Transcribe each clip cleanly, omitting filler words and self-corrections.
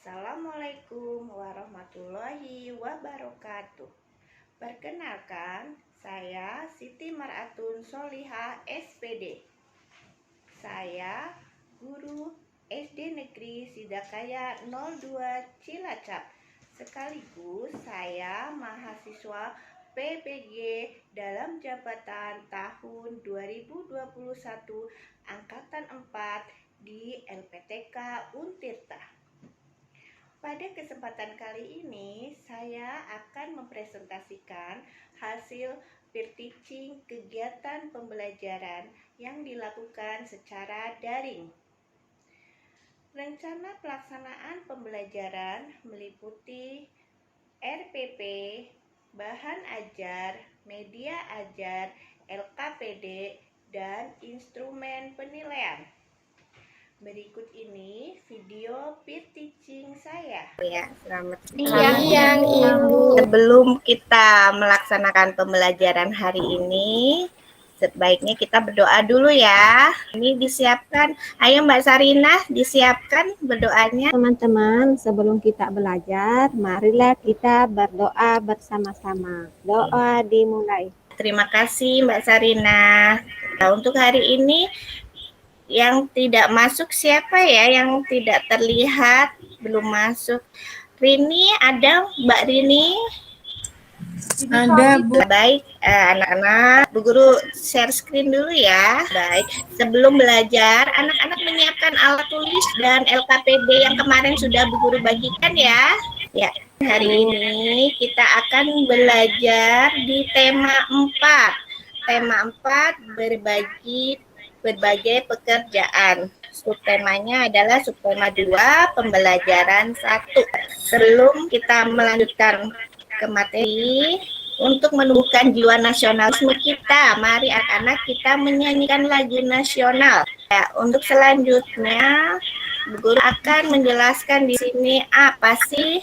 Assalamualaikum warahmatullahi wabarakatuh. Perkenalkan, saya Siti Mar'atun Solihah SPD. Saya guru SD Negeri Sidakaya 02 Cilacap. Sekaligus saya mahasiswa PPG dalam jabatan tahun 2021 Angkatan 4 di LPTK Untirta. Pada kesempatan kali ini, saya akan mempresentasikan hasil peer teaching kegiatan pembelajaran yang dilakukan secara daring. Rencana pelaksanaan pembelajaran meliputi RPP, bahan ajar, media ajar, LKPD, dan instrumen penilaian. Berikut ini video peer teaching saya. Ya, selamat siang Ibu. Sebelum kita melaksanakan pembelajaran hari ini, sebaiknya kita berdoa dulu ya. Ini disiapkan. Ayo Mbak Sarina, disiapkan berdoanya. Teman-teman, sebelum kita belajar, marilah kita berdoa bersama-sama. Doa dimulai. Terima kasih Mbak Sarina. Nah, untuk hari ini yang tidak masuk siapa ya? Yang tidak terlihat belum masuk. Rini ada, Mbak Rini? Ada, Bu. Baik, anak-anak, Bu Guru share screen dulu ya. Baik, sebelum belajar, anak-anak menyiapkan alat tulis dan LKPD yang kemarin sudah Bu Guru bagikan ya. Ya, hari ini kita akan belajar di tema 4. Tema 4 berbagai pekerjaan. Subtemanya adalah subtema 2, pembelajaran 1. Sebelum kita melanjutkan ke materi, untuk menumbuhkan jiwa nasionalisme kita, mari anak-anak kita menyanyikan lagu nasional. Ya, untuk selanjutnya, Bu Guru akan menjelaskan di sini apa sih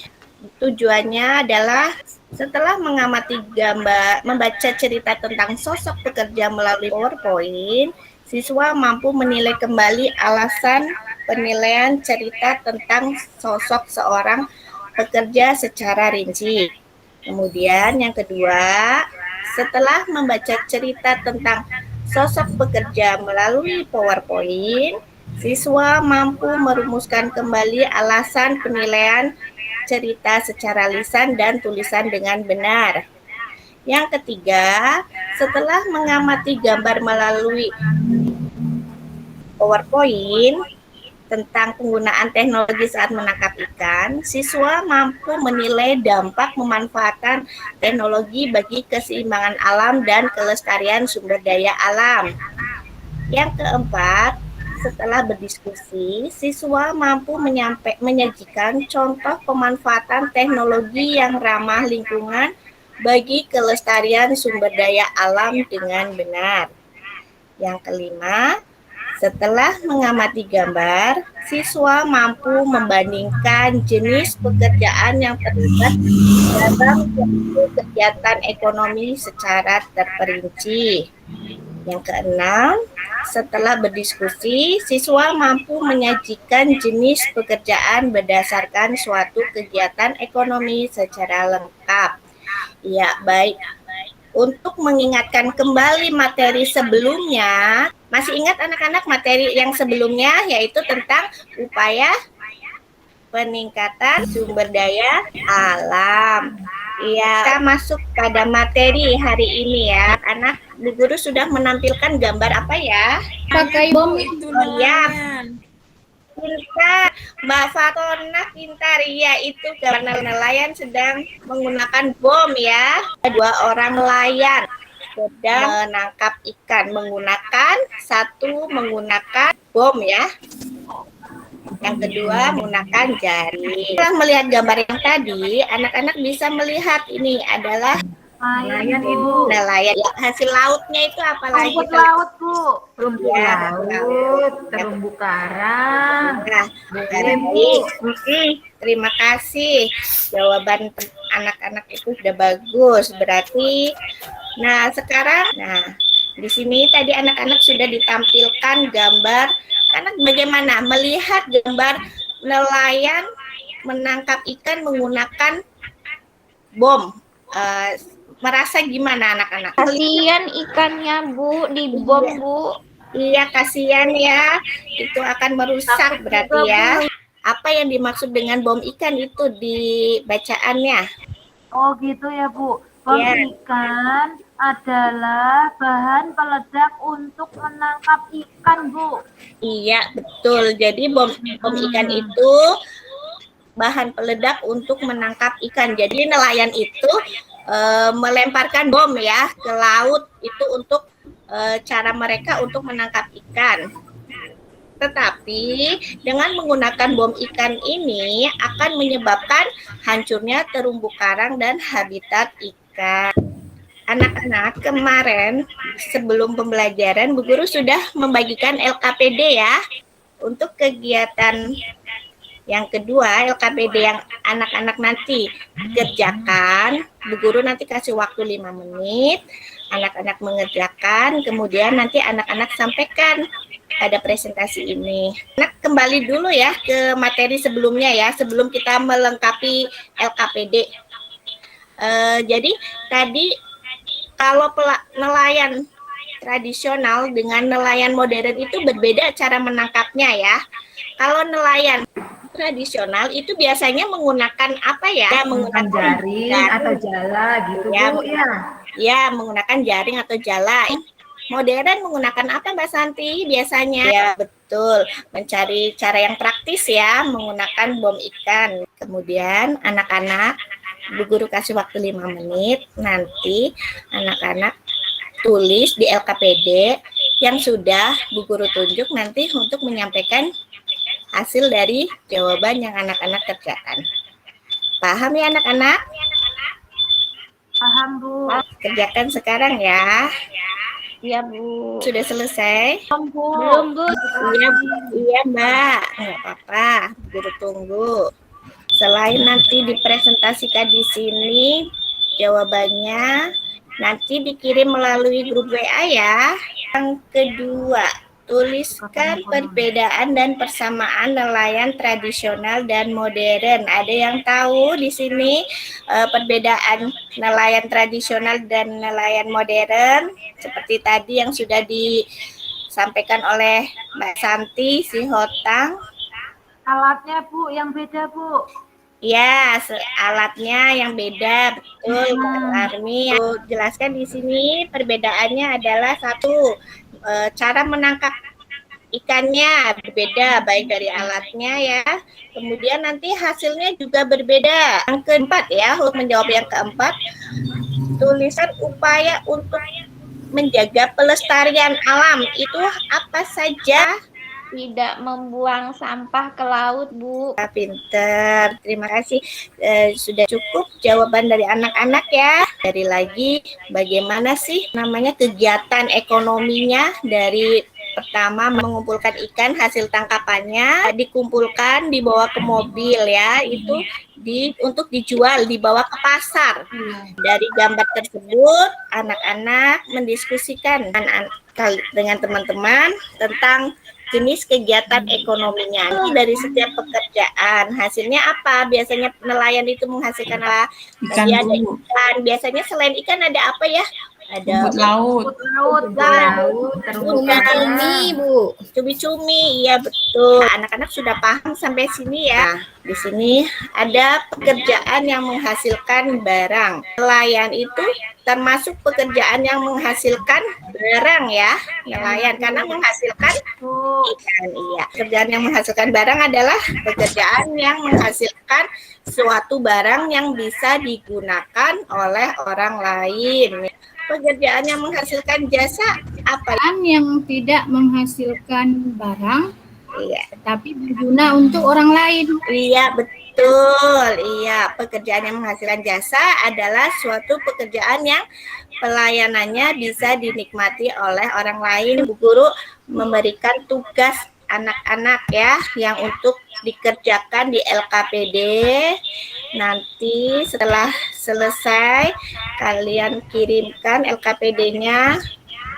tujuannya adalah setelah mengamati gambar, membaca cerita tentang sosok pekerja melalui PowerPoint, siswa mampu menilai kembali alasan penilaian cerita tentang sosok seorang pekerja secara rinci. Kemudian yang kedua, setelah membaca cerita tentang sosok pekerja melalui PowerPoint, siswa mampu merumuskan kembali alasan penilaian cerita secara lisan dan tulisan dengan benar. Yang ketiga, setelah mengamati gambar melalui PowerPoint tentang penggunaan teknologi saat menangkap ikan, siswa mampu menilai dampak memanfaatkan teknologi bagi keseimbangan alam dan kelestarian sumber daya alam. Yang keempat, setelah berdiskusi, siswa mampu menyajikan contoh pemanfaatan teknologi yang ramah lingkungan bagi kelestarian sumber daya alam dengan benar. Yang kelima, setelah mengamati gambar, siswa mampu membandingkan jenis pekerjaan yang terlibat dalam suatu kegiatan ekonomi secara terperinci. Yang keenam, setelah berdiskusi, siswa mampu menyajikan jenis pekerjaan berdasarkan suatu kegiatan ekonomi secara lengkap. Ya, baik. Untuk mengingatkan kembali materi sebelumnya, masih ingat anak-anak materi yang sebelumnya, yaitu tentang upaya peningkatan sumber daya alam. Ya, kita masuk pada materi hari ini ya. Anak, Bu Guru sudah menampilkan gambar apa ya? Pakai bom itu nelayan. Pintar, Mbak Fatona pintar, yaitu karena nelayan sedang menggunakan bom ya. Dua orang nelayan sedang menangkap ikan menggunakan bom ya. Yang kedua menggunakan jari. Setelah melihat gambar yang tadi, anak-anak bisa melihat ini adalah nelayan, Ibu. Nelayan. Ya, hasil lautnya itu apa lagi? Rumput laut, Bu. Rumput ya, laut, terumbu karang. Nah, baik. Terima kasih. Jawaban anak-anak itu sudah bagus. Berarti, nah sekarang, di sini tadi anak-anak sudah ditampilkan gambar. Anak bagaimana melihat gambar nelayan menangkap ikan menggunakan bom. Merasa gimana anak-anak? Kasihan ikannya, Bu, dibom, Iya. Bu. Iya, kasihan ya. Itu akan merusak Takut berarti juga, ya. Bu. Apa yang dimaksud dengan bom ikan itu di bacaannya? Oh gitu ya, Bu. Bom Ya, ikan adalah bahan peledak untuk menangkap ikan, Bu. iya betul. Jadi bom ikan itu bahan peledak untuk menangkap ikan. Jadi nelayan itu melemparkan bom ya ke laut itu untuk cara mereka untuk menangkap ikan. Tetapi dengan menggunakan bom ikan ini akan menyebabkan hancurnya terumbu karang dan habitat ikan. Anak-anak, kemarin sebelum pembelajaran Bu Guru sudah membagikan LKPD ya untuk kegiatan yang kedua, LKPD yang anak-anak nanti kerjakan. Bu Guru nanti kasih waktu 5 menit, anak-anak mengerjakan, kemudian nanti anak-anak sampaikan pada presentasi ini. Anak kembali dulu ya ke materi sebelumnya ya, sebelum kita melengkapi LKPD. Jadi tadi kalau nelayan tradisional dengan nelayan modern itu berbeda cara menangkapnya ya. Kalau nelayan tradisional itu biasanya menggunakan apa ya? Menggunakan jaring atau jala gitu, ya, Bu, ya. Ya, menggunakan jaring atau jala. Modern menggunakan apa Mbak Santi biasanya? Ya, betul. Mencari cara yang praktis ya, menggunakan bom ikan. Kemudian anak-anak, Bu Guru kasih waktu 5 menit. Nanti anak-anak tulis di LKPD yang sudah Bu Guru tunjuk nanti untuk menyampaikan hasil dari jawaban yang anak-anak kerjakan. Paham ya anak-anak? Paham, Bu. Kerjakan sekarang ya. Iya, Bu. Sudah selesai? Belum, Bu. Iya Mbak, nggak apa-apa. Guru tunggu. Selain nanti dipresentasikan di sini, jawabannya nanti dikirim melalui grup WA ya. Yang kedua, tuliskan perbedaan dan persamaan nelayan tradisional dan modern. Ada yang tahu di sini perbedaan nelayan tradisional dan nelayan modern? Seperti tadi yang sudah disampaikan oleh Mbak Santi, si Hotang. Alatnya, Bu, yang beda, Bu. Ya, alatnya yang beda, betul, Mbak Armi. Jelaskan di sini perbedaannya adalah satu, cara menangkap ikannya berbeda, baik dari alatnya ya. Kemudian nanti hasilnya juga berbeda. Yang keempat ya, untuk menjawab yang keempat, tulisan upaya untuk menjaga pelestarian alam itu apa saja? Tidak membuang sampah ke laut, Bu. Pinter, terima kasih. Sudah cukup jawaban dari anak-anak ya. Dari lagi, bagaimana sih namanya kegiatan ekonominya dari pertama mengumpulkan ikan hasil tangkapannya, dikumpulkan dibawa ke mobil ya, itu untuk dijual, dibawa ke pasar. Dari gambar tersebut, anak-anak mendiskusikan dengan teman-teman tentang jenis kegiatan ekonominya dari setiap pekerjaan. Hasilnya apa? Biasanya nelayan itu menghasilkan apa? Tadi ada ikan. Biasanya selain ikan ada apa ya? Ada laut. Cumi, Bu. Cumi-cumi, iya betul. Anak-anak sudah paham sampai sini ya. Di sini ada pekerjaan yang menghasilkan barang. Nelayan itu termasuk pekerjaan yang menghasilkan barang ya, nelayan karena menghasilkan ikan. Iya, pekerjaan yang menghasilkan barang adalah pekerjaan yang menghasilkan suatu barang yang bisa digunakan oleh orang lain. Pekerjaan yang menghasilkan jasa apa? Yang tidak menghasilkan barang, Iya, tapi berguna untuk orang lain. iya betul. Iya, pekerjaan yang menghasilkan jasa adalah suatu pekerjaan yang pelayanannya bisa dinikmati oleh orang lain. Bu Guru memberikan tugas anak-anak ya yang untuk dikerjakan di LKPD. Nanti setelah selesai kalian kirimkan LKPD-nya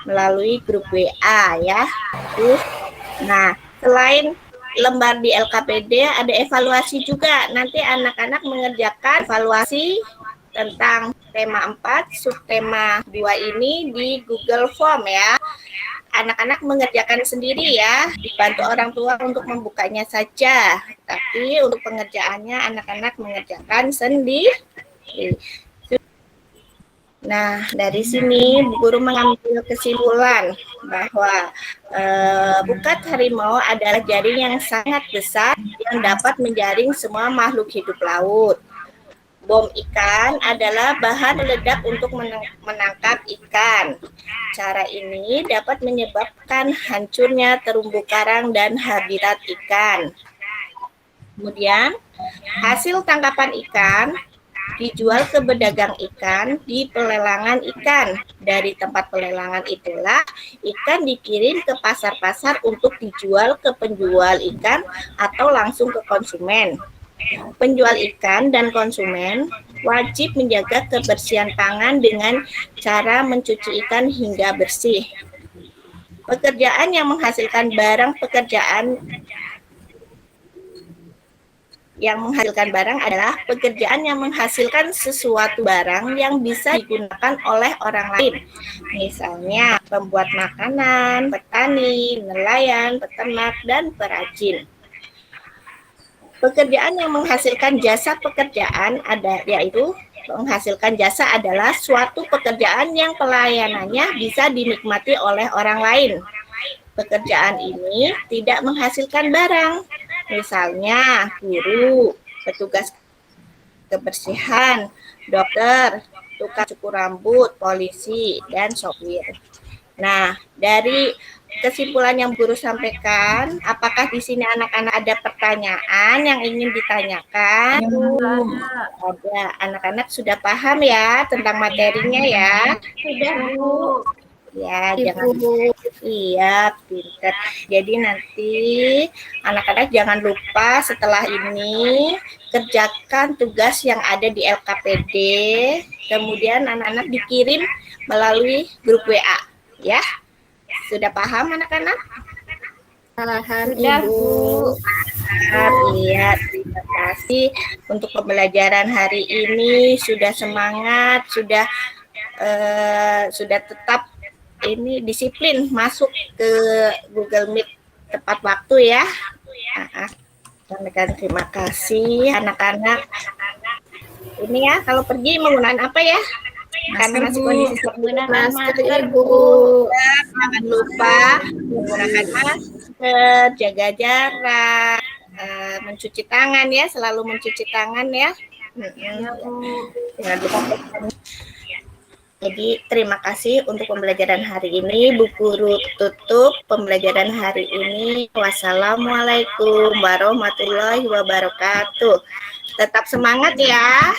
melalui grup WA ya. Nah, selain lembar di LKPD ada evaluasi juga. Nanti anak-anak mengerjakan evaluasi tentang tema 4, subtema 2 ini di Google Form ya. Anak-anak mengerjakan sendiri ya, dibantu orang tua untuk membukanya saja. Tapi untuk pengerjaannya anak-anak mengerjakan sendiri. Nah, dari sini Bu Guru mengambil kesimpulan bahwa bukat harimau adalah jaring yang sangat besar yang dapat menjaring semua makhluk hidup laut. Bom ikan adalah bahan peledak untuk menangkap ikan. Cara ini dapat menyebabkan hancurnya terumbu karang dan habitat ikan. Kemudian, hasil tangkapan ikan dijual ke pedagang ikan di pelelangan ikan. Dari tempat pelelangan itulah ikan dikirim ke pasar-pasar untuk dijual ke penjual ikan atau langsung ke konsumen. Penjual ikan dan konsumen wajib menjaga kebersihan tangan dengan cara mencuci ikan hingga bersih. Pekerjaan yang menghasilkan barang adalah pekerjaan yang menghasilkan sesuatu barang yang bisa digunakan oleh orang lain. Misalnya pembuat makanan, petani, nelayan, peternak, dan perajin. Pekerjaan yang menghasilkan jasa pekerjaan yaitu menghasilkan jasa adalah suatu pekerjaan yang pelayanannya bisa dinikmati oleh orang lain. Pekerjaan ini tidak menghasilkan barang. Misalnya guru, petugas kebersihan, dokter, tukang cukur rambut, polisi, dan sopir. Nah, dari kesimpulan yang guru sampaikan, apakah di sini anak-anak ada pertanyaan yang ingin ditanyakan? Ada. Anak-anak sudah paham ya tentang materinya ya? Sudah, Bu. Ya, jangan iya, pinter. Jadi nanti anak-anak jangan lupa setelah ini kerjakan tugas yang ada di LKPD. Kemudian anak-anak dikirim melalui grup WA, ya. Sudah paham anak-anak? Paham Sudah, Ibu. Bu. Iya, terima kasih untuk pembelajaran hari ini. Sudah semangat, sudah tetap ini disiplin masuk ke Google Meet tepat waktu ya. Terima kasih anak-anak. Ini ya, kalau pergi menggunakan apa ya? Karena masih kondisi Menggunakan masker, masker, Ibu. Jangan lupa menggunakan masker, jaga jarak, mencuci tangan ya, selalu mencuci tangan ya. Jangan lupa. Jadi terima kasih untuk pembelajaran hari ini. Bu Guru tutup pembelajaran hari ini. Wassalamualaikum warahmatullahi wabarakatuh. Tetap semangat ya.